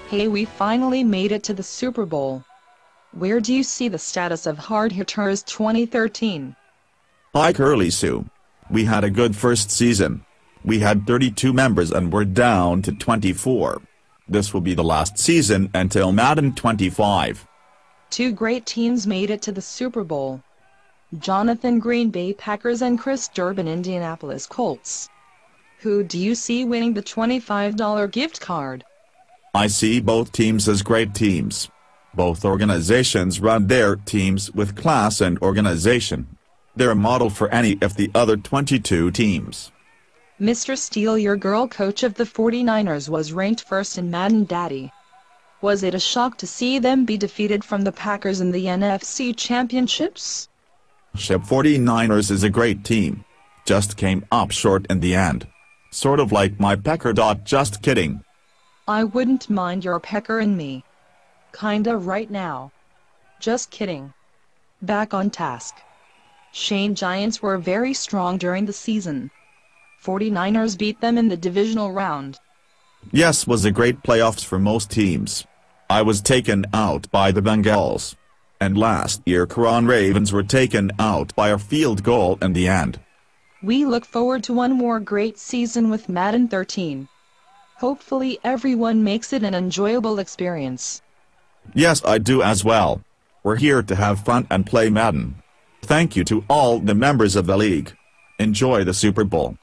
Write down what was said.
Hey, we finally made it to the Super Bowl. Where do you see the status of Hard Hitters 2013? Hi Curly Sue. We had a good first season. We had 32 members and we're down to 24. This will be the last season until Madden 25. Two great teams made it to the Super Bowl. Jonathan Green Bay Packers and Chris Durbin Indianapolis Colts. Who do you see winning the $25 gift card? I see both teams as great teams. Both organizations run their teams with class and organization. They're a model for any of the other 22 teams. Mr. Steele, your girl coach of the 49ers, was ranked first in Madden Daddy. Was it a shock to see them be defeated from the Packers in the NFC Championships? 49ers is a great team. Just came up short in the end. Sort of like my Pecker. Just kidding. I wouldn't mind your Pecker and me. Kinda right now. Just kidding. Back on task. Shane, Giants were very strong during the season. 49ers beat them in the divisional round. Yes, was a great playoffs for most teams. I was taken out by the Bengals. And last year Karan Ravens were taken out by a field goal in the end. We look forward to one more great season with Madden 13. Hopefully everyone makes it an enjoyable experience. Yes, I do as well. We're here to have fun and play Madden. Thank you to all the members of the league. Enjoy the Super Bowl.